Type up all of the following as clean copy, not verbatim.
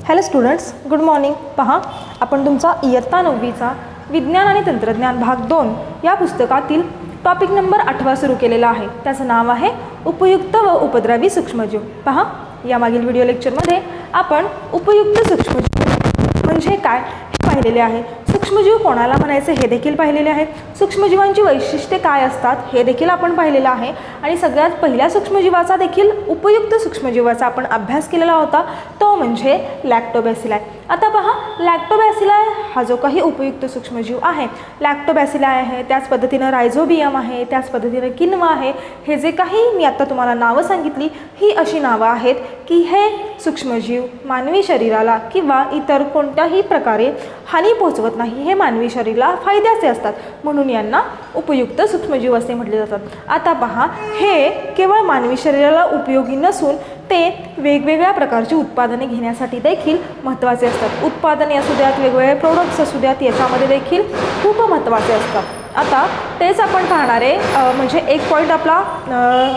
Hello students, good morning. पहा, आपण तुमचा इयत्ता 9वीचा विज्ञान आणि तंत्रज्ञान भाग 2 या पुस्तकातील टॉपिक नंबर 8 सुरू केलेला आहे. त्याचं नाव आहे उपयुक्त व उपद्रवी सूक्ष्मजीव. पहा, यामागील व्हिडिओ लेक्चरमध्ये आपण उपयुक्त सूक्ष्मजीव म्हणजे काय हे पाहिलेले आहे. सूक्ष्मजीव कोणाला म्हणायचे हे देखील पाहिलेले आहे. सूक्ष्मजीवांची वैशिष्ट्ये काय असतात हे देखील आपण पाहिलेलं आहे. आणि सगळ्यात पहिल्या सूक्ष्मजीवाचा देखील उपयुक्त सूक्ष्मजीवाचा आपण अभ्यास केलेला होता, तो म्हणजे लॅक्टोबॅसिलाई. आता पहा, लॅक्टोबॅसिलाई हा जो काही उपयुक्त सूक्ष्मजीव आहे, लॅक्टोबॅसिलाई आहे, त्याच पद्धतीनं रायझोबियम आहे, त्याच पद्धतीनं किन्वा आहे. हे जे काही मी आता तुम्हाला नावं सांगितली, ही अशी नावं आहेत की हे सूक्ष्मजीव मानवी शरीराला किंवा इतर कोणत्याही प्रकारे हानी पोहोचवत नाही. हे मानवी शरीराला फायद्याचे असतात, म्हणून यांना उपयुक्त सूक्ष्मजीव असे म्हटले जातात. आता पहा, हे केवळ मानवी शरीराला उपयोगी नसून ते वेगवेगळ्या प्रकारची उत्पादने घेण्यासाठी देखील महत्त्वाचे असतात. उत्पादने असू द्यात, वेगवेगळे प्रोडक्ट्स असू द्यात, याच्यामध्ये देखील खूप महत्त्वाचे असतात. आता तेच आपण पाहणार आहे. म्हणजे एक पॉईंट आपला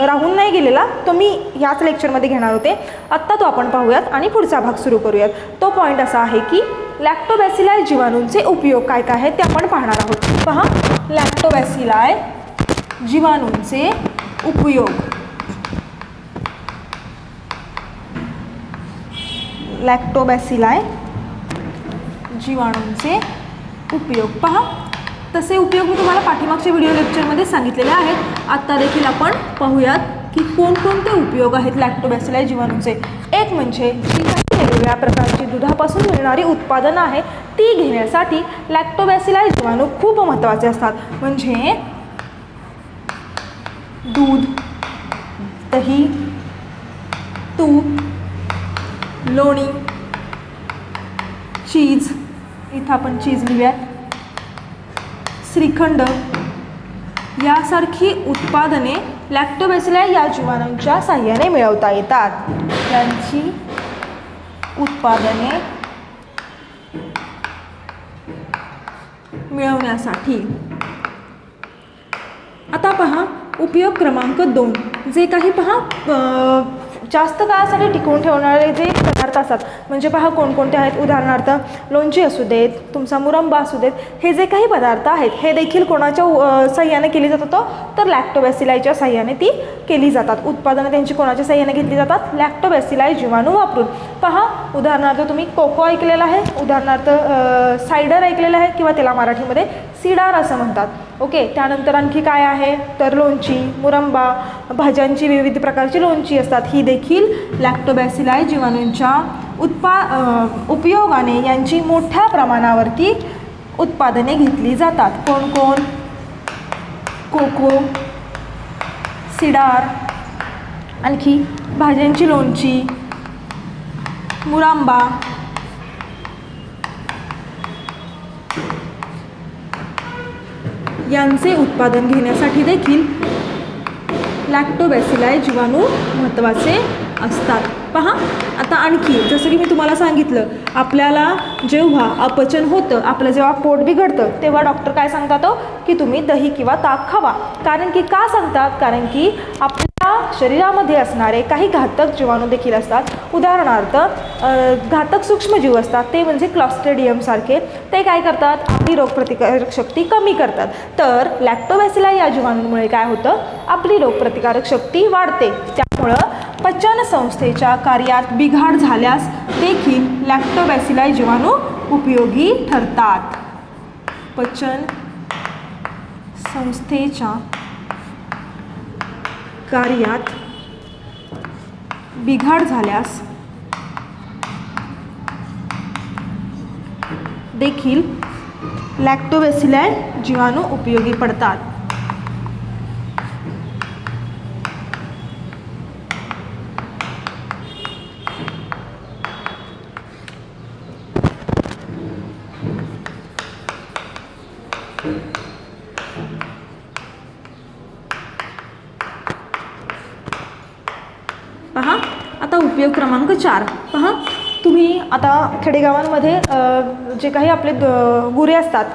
राहून नाही गेलेला, तो मी ह्याच लेक्चरमध्ये घेणार होते. आत्ता तो आपण पाहूयात आणि पुढचा भाग सुरू करूयात. तो पॉईंट असा आहे की लॅक्टोबॅसिलाई जीवाणूंचे उपयोग काय काय आहेत ते आपण पाहणार आहोत. पहा, लॅक्टोबॅसिलाई जीवाणूंचे उपयोग. लॅक्टोबॅसिलाई जीवाणूंचे उपयोग. पहा, तसे उपयोग मी तुम्हाला पाठीमागच्या व्हिडिओ लेक्चरमध्ये सांगितलेले आहेत. आत्ता देखील आपण पाहूयात की कोणकोणते उपयोग आहेत लॅक्टोबॅसिलाई जीवाणूंचे. एक म्हणजे जी काही वेगवेगळ्या प्रकारची दुधापासून मिळणारी उत्पादनं आहेत ती घेण्यासाठी लॅक्टोबॅसिलाई जीवाणू खूप महत्त्वाचे असतात. म्हणजे दूध, दही, तूप, लोणी, चीज, इथं आपण चीज लिहूयात, श्रीखंड यासारखी उत्पादने लॅक्टोबॅसिलाई या जीवाणूंच्या साहाय्याने मिळवता येतात. यांची उत्पादने मिळवण्यासाठी. आता पहा, उपयोग क्रमांक 2. जे काही पहा जास्त काळासाठी टिकवून ठेवणारे जे पदार्थ असतात, म्हणजे पहा कोणकोणते आहेत. उदाहरणार्थ लोणची असू देत, तुमचा मुरंबा असू देत, हे जे काही पदार्थ आहेत हे देखील कोणाच्या साह्याने केली जातात, तर लॅक्टोबॅसिलाईच्या साह्याने ती केली जातात. उत्पादनं त्यांची कोणाच्या साह्याने घेतली जातात? लॅक्टोबॅसिलाई जीवाणू वापरून. पहा, उदाहरणार्थ तुम्ही कोको ऐकलेला आहे, उदाहरणार्थ सायडर ऐकलेलं आहे, किंवा त्याला मराठीमध्ये सिडार असं म्हणतात. ओके. त्यानंतर आणखी काय आहे तर लोणची, मुरंबा, भाज्यांची विविध प्रकारची लोणची असतात, ही देखील लॅक्टोबॅसिलाई जीवाणूंच्या उपयोगाने यांची मोठ्या प्रमाणावरती उत्पादने घेतली जातात. कोण कोण? कोको, सिडार, आणखी भाज्यांची लोणची, मुरंबा, यांचे उत्पादन घेण्यासाठी देखील लॅक्टोबॅसिलाई जीवाणू महत्त्वाचे असतात. पहा, आता आणखी जसं की मी तुम्हाला सांगितलं, आपल्याला जेव्हा अपचन होतं, आपलं जेव्हा पोट बिघडतं, तेव्हा डॉक्टर काय सांगतात की तुम्ही दही किंवा ताक खावा. कारण की का सांगतात? कारण की आपल्या शरीरामध्ये असणारे काही घातक जीवाणू देखील असतात. उदाहरणार्थ घातक सूक्ष्मजीव असतात, ते म्हणजे क्लॉस्ट्रिडियम सारखे. ते काय करतात? आपली रोगप्रतिकारक शक्ती कमी करतात. तर लॅक्टोबॅसिलाई या जीवाणूंमुळे काय होतं? आपली रोगप्रतिकारक शक्ती वाढते. त्यामुळं पचन संस्थेच्या कार्यात बिघाड झाल्यास देखील लॅक्टोबॅसिलाई जीवाणू उपयोगी ठरतात. पचन संस्थेच्या कार्यात बिघाड झाल्यास देखील लॅक्टोबॅसिलाई जीवाणू उपयोगी पडतात. पहा, आता उपयोग क्रमांक 4. पहा, तुम्ही आता खेडेगावांमध्ये जे काही आपले गुरे असतात,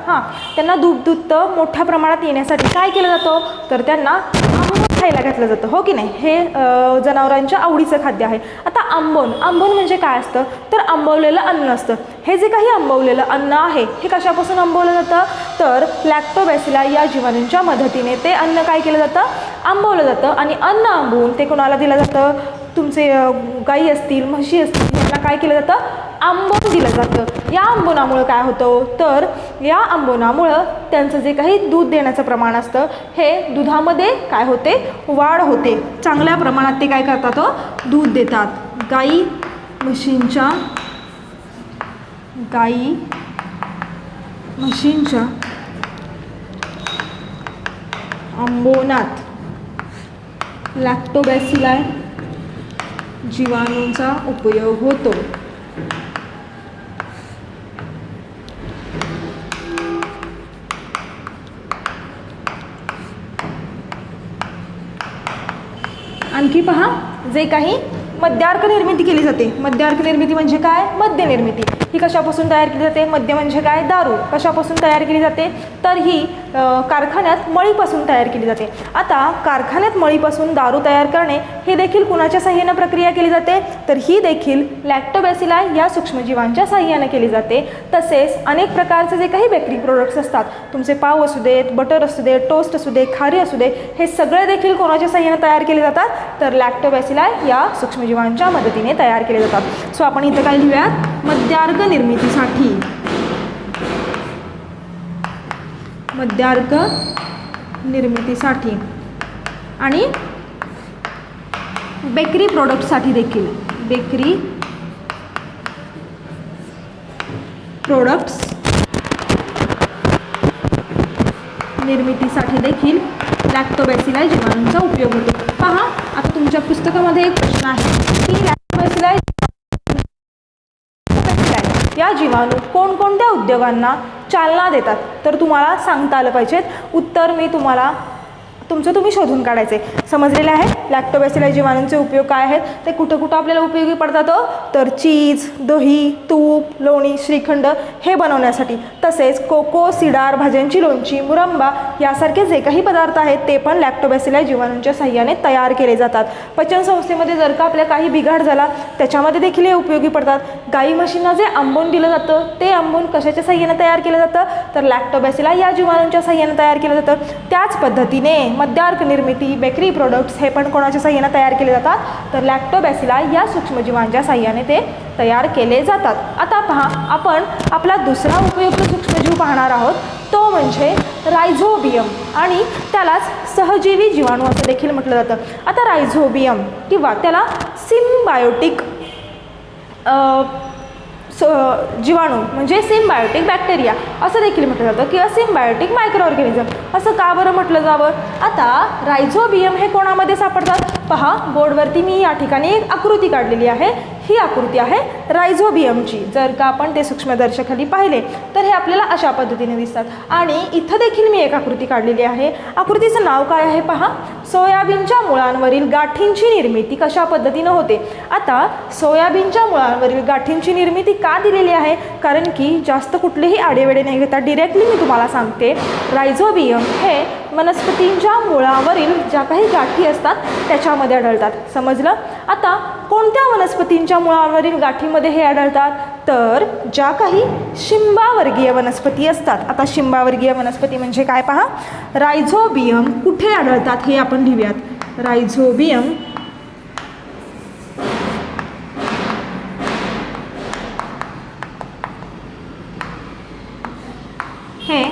त्यांना दूध मोठ्या प्रमाणात येण्यासाठी काय केलं जातं? तर त्यांना खायला घातलं जातं, हो की नाही. हे जनावरांच्या आवडीचं खाद्य आहे. आता आंबवण, आंबवण म्हणजे काय असतं तर आंबवलेलं अन्न असतं. हे जे काही आंबवलेलं अन्न आहे हे कशापासून आंबवलं जातं तर लॅक्टोबॅसिलाई या जीवाणूंच्या मदतीने ते अन्न काय केलं जातं आंबवलं जातं. आणि अन्न आंबवून ते कोणाला दिलं जातं, तुमचे गाई असतील म्हशी असतील यांना काय केलं जातं आंबवून दिलं जातं. या आंबवणामुळं काय होतं तर या आंबवणामुळं त्यांचं जे काही दूध देण्याचं प्रमाण असतं हे दुधामध्ये काय होते वाढ होते. चांगल्या प्रमाणात ते काय करतात दूध देतात. गाई म्हशींच्या आंबवणात लॅक्टोबॅसिलाई जीवाणूंचा उपयोग होतो. आणखी पहा, जे काही मद्यार्क निर्मिती केली जाते. मद्यार्क निर्मिती म्हणजे काय मद्य निर्मिती. ही कशापासून तयार केली जाते, मद्य म्हणजे काय दारू. कशापासून तयार केली जाते तर ही कारखान्यात मळीपासून तयार केली जाते. आता कारखान्यात मळीपासून दारू तयार करणे हे देखील कुणाच्या साह्याने प्रक्रिया केली जाते तर ही देखील लॅक्टोबॅसिलाई या सूक्ष्मजीवांच्या साह्याने केली जाते. तसेच अनेक प्रकारचे जे काही बेकरी प्रोडक्ट्स असतात, तुमचे पाव असू देत, बटर असू दे, टोस्ट असू दे, खारी असू दे, हे सगळे देखील कोणाच्या साह्याने तयार केले जातात तर लॅक्टोबॅसिलाई या सूक्ष्मजीवांच्या मदतीने तयार केले जातात. सो आपण इथं काय लिहूयात मद्यार्क निर्मितीसाठी आणि बेकरी प्रोडक्ट्ससाठी देखील प्रोडक्ट्स निर्मितीसाठी देखील लॅक्टोबॅसिलाई जीवाणूंचा उपयोग होतो. पहा, आता तुमच्या पुस्तकामध्ये एक प्रश्न आहे की लॅक्टोबॅसिलाई या जीवाणू कोणकोणत्या उद्योगांना चालना देतात तर तुम्हाला सांगता आलं पाहिजेत. उत्तर मी तुम्ही शोधून काढायचे. समजलेले आहे लॅक्टोबॅसिलाई जीवाणूंचे उपयोग काय आहेत ते कुठं कुठं आपल्याला उपयोगी पडतात तर चीज, दही, तूप, लोणी, श्रीखंड हे बनवण्यासाठी. तसेच कोको, सिडार, भाज्यांची लोणची, मुरंबा यासारखे जे काही पदार्थ आहेत ते पण लॅक्टोबॅसिलाई जीवाणूंच्या साह्याने तयार केले जातात. पचन संस्थेमध्ये जर का आपल्या काही बिघाड झाला त्याच्यामध्ये देखील हे उपयोगी पडतात. गाई म्हशींना जे आंबवून दिलं जातं ते आंबवून कशाच्या साह्याने तयार केलं जातं तर लॅक्टोबॅसिलाई या जीवाणूंच्या साह्याने तयार केलं जातं. त्याच पद्धतीने मद्यार्क निर्मिती, बेकरी प्रोडक्ट्स हे पण कोणाच्या साह्याने तयार केले जातात तर लॅक्टोबॅसिलाई या सूक्ष्मजीवांच्या साह्याने ते तयार केले जातात. आता पहा, आपण आपला दुसरा उपयुक्त सूक्ष्मजीव पाहणार आहोत तो म्हणजे रायझोबियम आणि त्यालाच सहजीवी जीवाणू असं देखील म्हटलं जातं. आता रायझोबियम किंवा त्याला सिम्बायोटिक जीवाणू म्हणजे सिम्बायोटिक बॅक्टेरिया असं देखील म्हटलं जातं किंवा सिम्बायोटिक मायक्रो ऑर्गॅनिझम असं का बरं म्हटलं जावं. आता रायझोबियम हे कोणामध्ये सापडतात पहा, बोर्डवरती मी या ठिकाणी एक आकृती काढलेली आहे. ही आकृती आहे रायझोबियमची. जर का आपण ते सूक्ष्मदर्शकाखाली पाहिले तर हे आपल्याला अशा पद्धतीने दिसतात. आणि इथं देखील मी एक आकृती काढलेली आहे. आकृतीचं नाव काय आहे पहा, सोयाबीनच्या मुळांवरील गाठींची निर्मिती कशा पद्धतीनं होते. आता सोयाबीनच्या मुळांवरील गाठींची निर्मिती का दिलेली आहे कारण की जास्त कुठलेही आडेवेडे नाही घेता डिरेक्टली मी तुम्हाला सांगते. रायझोबियम हे वनस्पतींच्या मुळावरील ज्या काही गाठी असतात त्याच्यामध्ये आढळतात. समजलं. आता कोणत्या वनस्पतींच्या मुळावरील गाठीमध्ये हे आढळतात तर ज्या काही शिंबावर्गीय वनस्पती असतात. आता शिंबावर्गीय वनस्पती म्हणजे काय पहा, रायझोबियम कुठे आढळतात हे आपण लिहूयात. रायझोबियम हे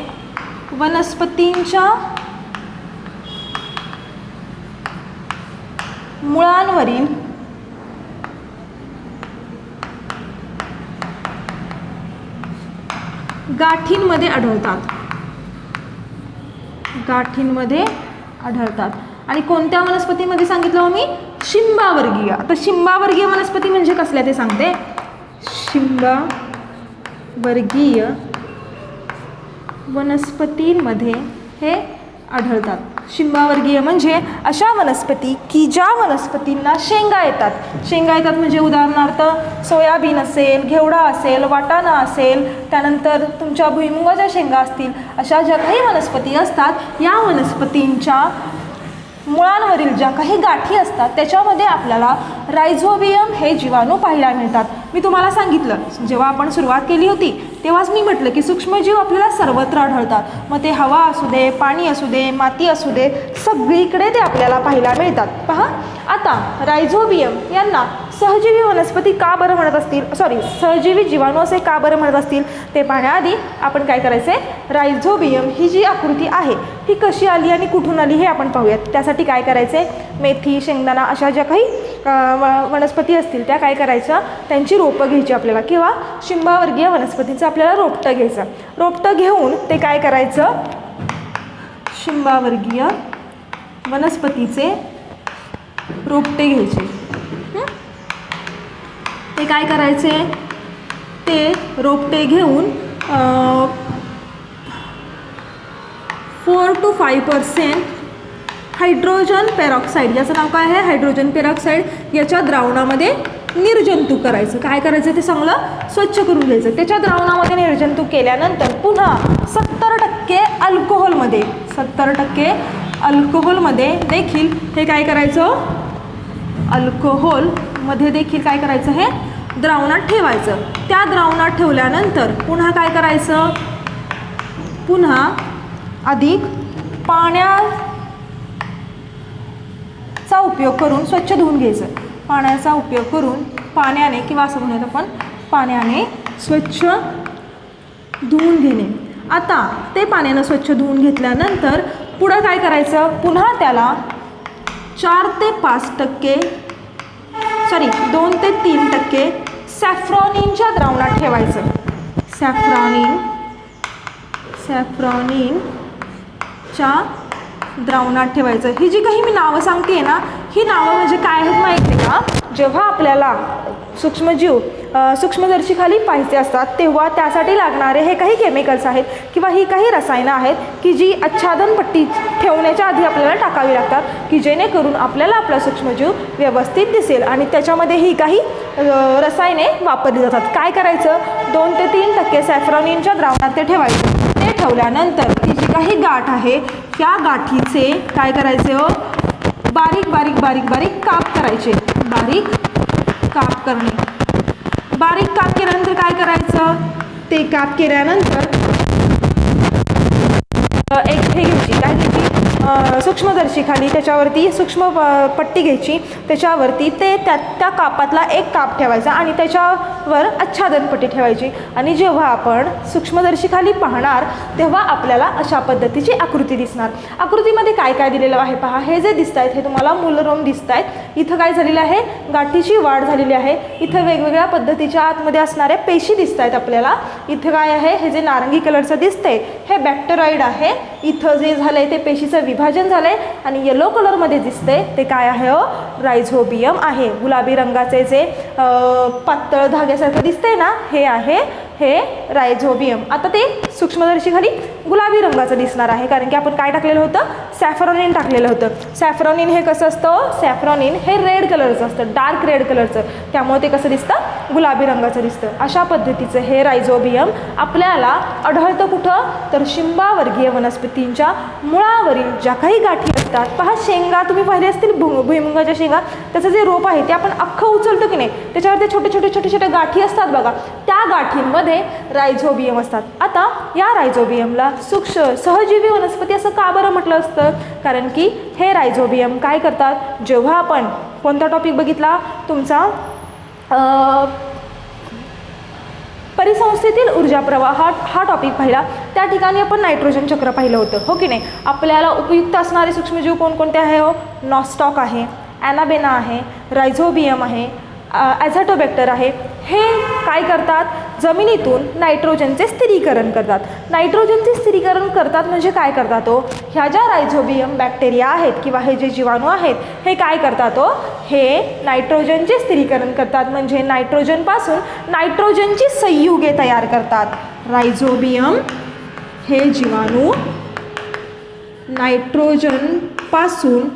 वनस्पतींच्या मुळांवरील गाठींमध्ये आढळतात. आणि कोणत्या वनस्पतीमध्ये सांगितलं हो मी, शिंबावर्गीय. आता शिंबावर्गीय वनस्पती म्हणजे कसल्या ते सांगते. शिंबावर्गीय वनस्पतींमध्ये हे आढळतात. शिंबावर्गीय म्हणजे अशा वनस्पती की ज्या वनस्पतींना शेंगा येतात. शेंगा येतात म्हणजे उदाहरणार्थ सोयाबीन असेल, घेवडा असेल, वाटाणा असेल, त्यानंतर तुमच्या भुईमुगाच्या शेंगा असतील. अशा ज्या काही वनस्पती असतात या वनस्पतींच्या मुळांवरील ज्या काही गाठी असतात त्याच्यामध्ये आपल्याला रायझोबियम हे जीवाणू पाहायला मिळतात. मी तुम्हाला सांगितलं जेव्हा आपण सुरुवात केली होती तेव्हाच मी म्हटलं की सूक्ष्मजीव आपल्याला सर्वत्र आढळतात. मग ते हवा असू दे, पाणी असू दे, माती असू दे, सगळीकडे ते आपल्याला पाहायला मिळतात. पहा आता रायझोबियम यांना सहजीवी वनस्पती का बरं म्हणत असतील, सहजीवी जीवाणू असे का बरं म्हणत असतील ते पाहण्याआधी आपण काय करायचं आहे, रायझोबियम ही जी आकृती आहे ही कशी आली आणि कुठून आली हे आपण पाहूयात. त्यासाठी काय करायचं आहे, मेथी, शेंगदाणा अशा ज्या काही वनस्पती असतील त्या काय करायच्या, त्यांची रोपं घ्यायची आपल्याला, किंवा शिंबावर्गीय वनस्पतीचं आपल्याला रोपटं घ्यायचं. रोपटं घेऊन ते काय करायचं, शिंबावर्गीय वनस्पतीचे रोपटे घ्यायचे. ते काय करायचे, ते रोपटे घेऊन 4 to 5% हायड्रोजन पेरॉक्साईड, याचं नाव काय आहे, हायड्रोजन पेरॉक्साईड, याच्या द्रावणामध्ये निर्जंतुक करायचं. काय करायचं, ते चांगलं स्वच्छ करून घ्यायचं. त्याच्या द्रावणामध्ये निर्जंतुक केल्यानंतर पुन्हा 70% अल्कोहोलमध्ये, 70% अल्कोहोलमध्ये देखील हे काय करायचं, अल्कोहोलमध्ये देखील काय करायचं, हे द्रावणात ठेवायचं. त्या द्रावणात ठेवल्यानंतर पुन्हा काय करायचं, पुन्हा अधिक पाण्याचा उपयोग करून स्वच्छ धुवून घ्यायचं. पाण्याचा उपयोग करून पाण्याने, किंवा असं म्हणूयात आपण, पाण्याने स्वच्छ धुवून घेणे. आता ते पाण्यानं स्वच्छ धुवून घेतल्यानंतर पुढं काय करायचं, पुन्हा त्याला 2 ते 3% सॅफ्रॉनिनच्या द्रावणात ठेवायचं. सॅफ्रॉनिनच्या द्रावणात ठेवायचं. ही जी काही मी नावं सांगते ना, ही नावं म्हणजे काय आहेत माहिती आहे का, जेव्हा आपल्याला सूक्ष्मदर्शीखाली पाहायचे असतात तेव्हा त्यासाठी लागणारे हे काही केमिकल्स आहेत किंवा ही काही रसायनं आहेत की जी आच्छादन पट्टी ठेवण्याच्या आधी आपल्याला टाकावी लागतात, की जेणेकरून आपल्याला आपला सूक्ष्मजीव व्यवस्थित दिसेल. आणि त्याच्यामध्ये ही काही रसायने वापरली जातात. काय करायचं, 2 ते 3% सॅफ्रॉनिनच्या द्रावणात ते ठेवायचं. ते ठेवल्यानंतर ती जी काही गाठ आहे त्या गाठीचे काय करायचे, बारीक बारीक बारीक बारीक काप करायचे. बारीक काप करणे. बारीक काप केल्यानंतर काय करायचं, ते काप केल्यानंतर एक हे घ्यायची, काय घ्यायची, सूक्ष्मदर्शीखाली त्याच्यावरती सूक्ष्म पट्टी घ्यायची, त्याच्यावरती त्या कापातला एक काप ठेवायचा आणि त्याच्यावर आच्छादन पट्टी ठेवायची. आणि जेव्हा आपण सूक्ष्मदर्शीखाली पाहणार तेव्हा आपल्याला अशा पद्धतीची आकृती दिसणार. आकृतीमध्ये काय काय दिलेलं आहे पहा, हे जे दिसत आहेत हे तुम्हाला मूलरोम दिसत आहेत. इथं काय झालेलं आहे, गाठीची वाढ झालेली आहे. इथं वेगवेगळ्या पद्धतीच्या आतमध्ये असणाऱ्या पेशी दिसत आहेत आपल्याला. इथं काय आहे, हे जे नारंगी कलरचं दिसतंय हे बॅक्टेरॉइड आहे. इथं जे झालंय ते पेशीचं विभाजन झालंय. आणि येलो कलरमध्ये दिसतंय ते काय आहे, रायझोबियम आहे. गुलाबी रंगाचे जे पातळ धाग्यासारखं दिसतंय ना, हे आहे हे रायझोबियम. आता ते सूक्ष्मदर्शीखाली गुलाबी रंगाचं दिसणार आहे, कारण की आपण काय टाकलेलं होतं, सॅफ्रॉनिन टाकलेलं होतं. सॅफ्रॉनिन हे कसं असतं, सॅफ्रॉनिन हे रेड कलरचं असतं, डार्क रेड कलरचं, त्यामुळे ते कसं दिसतं, गुलाबी रंगाचं दिसतं. अशा पद्धतीचं हे रायझोबियम आपल्याला आढळतं कुठं, तर शिंबावर्गीय वनस्पतींच्या मुळावरील ज्या काही गाठी असतात. पहा, शेंगा तुम्ही पाहिले असतील, भुईमुगाच्या शेंगा, त्याचं जे रोप आहे ते आपण अख्खं उचलतो की नाही, त्याच्यावर ते छोटे छोटे छोटे छोटे गाठी असतात बघा, त्या गाठींमध्ये रायझोबियम असतात. आता या रायझोबियमला सहजीवी वनस्पती असं का बरं म्हटलं असतं, कारण की हे रायझोबियम काय करतात, जेव्हा आपण कोणता टॉपिक बघितला तुमचा, परिसंस्थेतील ऊर्जा प्रवाह हा टॉपिक पाहिला, त्या ठिकाणी आपण नायट्रोजन चक्र पाहिलं होतं, हो की नाही. आपल्याला उपयुक्त असणारे सूक्ष्मजीव कोणकोणते आहे, नॉस्टॉक आहे, ॲनाबेना आहे, रायझोबियम आहे, ॲझॅटोबॅक्टर आहे. हे काय करतात, जमिनीतून नायट्रोजनचे स्थिरीकरण करतात. नायट्रोजनचे स्थिरीकरण करतात म्हणजे काय करतात, ह्या ज्या रायझोबियम बॅक्टेरिया आहेत किंवा हे जे जीवाणू आहेत हे काय करतात, हे नायट्रोजनचे स्थिरीकरण करतात, म्हणजे नायट्रोजनपासून नायट्रोजनची संयुगे तयार करतात. रायझोबियम हे जीवाणू नायट्रोजनपासून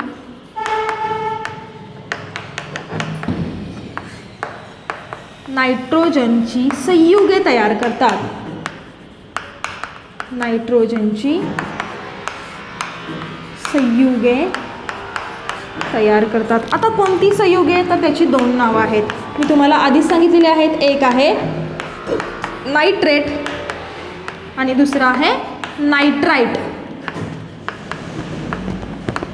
नायट्रोजनची संयुगे तयार करतात. नायट्रोजनची संयुगे तयार करतात. आता कोणती संयुगे, तर त्याची 2 नावं आहेत. मी तुम्हाला आधीच सांगितलेली आहेत. एक आहे नायट्रेट आणि दुसरं आहे नायट्राइट.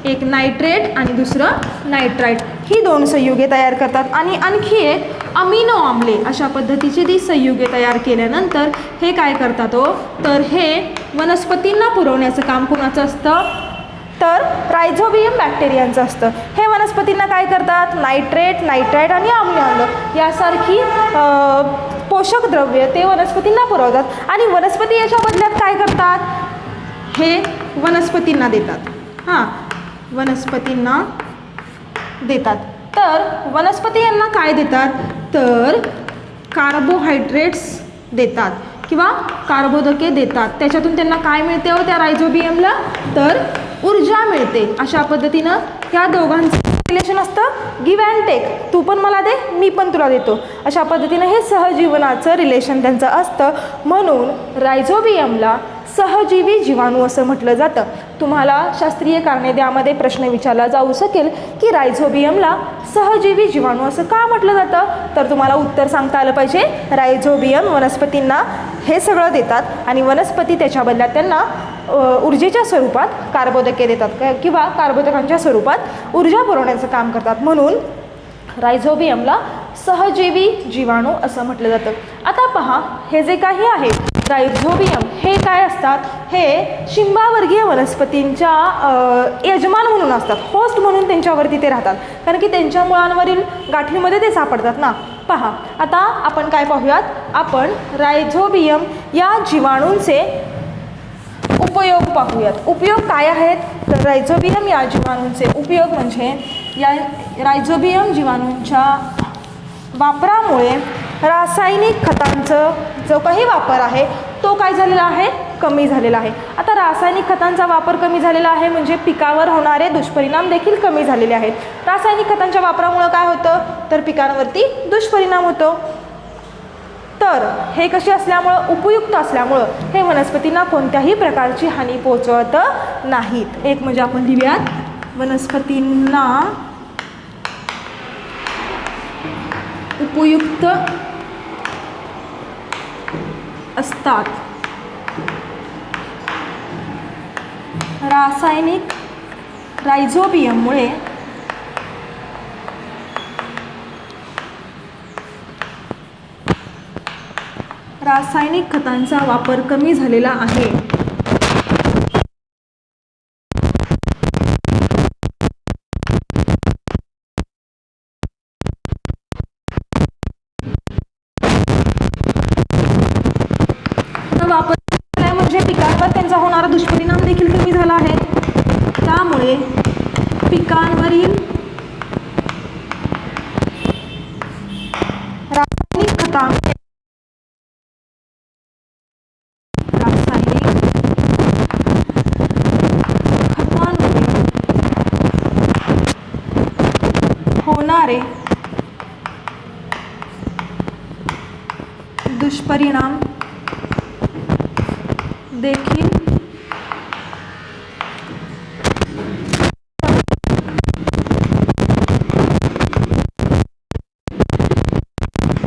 एक नायट्रेट आणि दुसरं नायट्राइट, ही 2 संयुगे तयार करतात. आणि आणखी एक अमिनो आम्ले अशा पद्धतीची ती संयुगे तयार केल्यानंतर हे काय करतात हो, तर हे वनस्पतींना पुरवण्याचं काम कोणाचं असतं, तर रायझोबियम बॅक्टेरियांचं असतं. हे वनस्पतींना काय करतात, नायट्रेट, नायट्राइट आणि अमिनो आम्ल यासारखी पोषक द्रव्य ते वनस्पतींना पुरवतात. आणि वनस्पती याच्या बदल्यात काय करतात, हे वनस्पतींना देतात. हां, वनस्पतींना देतात. तर वनस्पती यांना काय देतात, तर कार्बोहायड्रेट्स देतात किंवा कार्बोदके देतात. त्याच्यातून त्यांना काय मिळते हो त्या रायझोबियमला, तर ऊर्जा मिळते. अशा पद्धतीनं ह्या दोघांचं रिलेशन असतं गिव्ह अँड टेक. तू पण मला दे, मी पण तुला देतो. अशा पद्धतीनं हे सहजीवनाचं रिलेशन त्यांचं असतं. म्हणून रायझोबियमला सहजीवी जीवाणू असं म्हटलं जातं. तुम्हाला शास्त्रीय कारणे द्यामध्ये प्रश्न विचारला जाऊ शकेल की रायझोबियमला सहजीवी जीवाणू असं का म्हटलं जातं, तर तुम्हाला उत्तर सांगता आलं पाहिजे. रायझोबियम वनस्पतींना हे सगळं देतात आणि वनस्पती त्याच्या बदल्यात त्यांना ऊर्जेच्या स्वरूपात कार्बोदके देतात किंवा कार्बोदकांच्या स्वरूपात ऊर्जा पुरवण्याचं काम करतात. म्हणून रायझोबियमला सहजीवी जीवाणू असं म्हटलं जातं. आता पहा, हे जे काही आहे रायझोबियम हे काय असतात, हे शिंबावर्गीय वनस्पतींच्या यजमान म्हणून असतात. होस्ट म्हणून त्यांच्यावरती ते राहतात, कारण की त्यांच्या मुळांवरील गाठीमध्ये ते सापडतात ना. पहा, आता आपण काय पाहूयात, आपण रायझोबियम या जीवाणूंचे उपयोग पाहूयात. उपयोग काय आहेत, तर रायझोबियम या जीवाणूंचे उपयोग म्हणजे या रायझोबियम जीवाणूंच्या वापरामुळे रासायनिक खतांचं जो काही वापर आहे तो काय झालेला आहे, कमी झालेला आहे. आता रासायनिक खतांचा वापर कमी झालेला आहे म्हणजे पिकावर होणारे दुष्परिणाम देखील कमी झालेले आहेत. रासायनिक खतांच्या वापरामुळे काय होतं, तर पिकांवरती दुष्परिणाम होतो. तर हे कसे असल्यामुळं, उपयुक्त असल्यामुळं हे वनस्पतींना कोणत्याही प्रकारची हानी पोहोचवत नाहीत. एक म्हणजे आपण लिहूयात, वनस्पतींना उपयुक्त असतात. रासायनिक रायझोबियममुळे रासायनिक खतांचा वापर कमी झालेला आहे. वापर म्हणजे पिकांवर त्यांचा होणारा दुष्परिणाम देखील कमी झाला आहे. त्यामुळे पिकांवरील रासायनिक खतांमुळे होणारे दुष्परिणाम देखील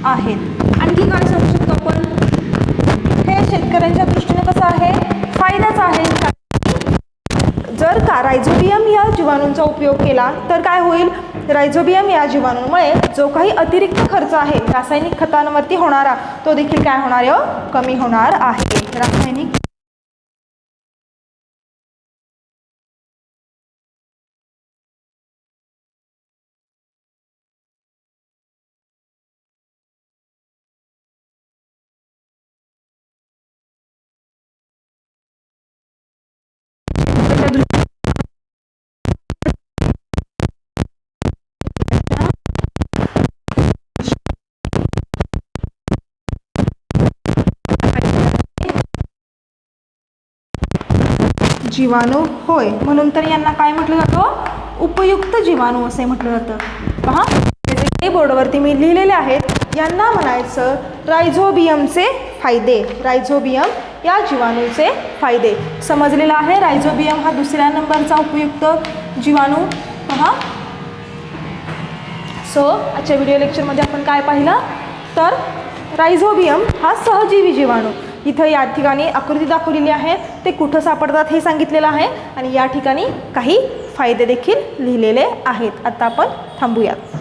आहेत. आणखी काय सांगू शकतो आपण, हे शेतकऱ्यांच्या दृष्टीने कसं आहे, फायद्याचं आहे. जर का रायझोबियम या जीवाणूंचा उपयोग केला तर काय होईल, रायझोबियम या जीवाणूंमुळे जो काही अतिरिक्त खर्च आहे रासायनिक खतांवरती होणारा तो देखील काय होणार आहे, कमी होणार आहे. रासायनिक जीवाणू होय, म्हणून तर यांना काय म्हटलं जातं, उपयुक्त जीवाणू असे म्हटलं जातं. पहा, हे बोर्डवरती मी लिहिलेले आहेत. यांना म्हणायचं रायझोबियमचे फायदे. रायझोबियम या जीवाणूचे फायदे समजलेला आहे. रायझोबियम हा दुसऱ्या नंबरचा उपयुक्त जीवाणू. पहा, सो आजच्या व्हिडिओ लेक्चरमध्ये आपण काय पाहिलं तर रायझोबियम हा सहजीवी जीवाणू, इथं या ठिकाणी आकृती दाखवलेली आहे, ते कुठं सापडतात हे सांगितलेलं आहे आणि या ठिकाणी काही फायदे देखील लिहिलेले आहेत. आता आपण थांबूयात.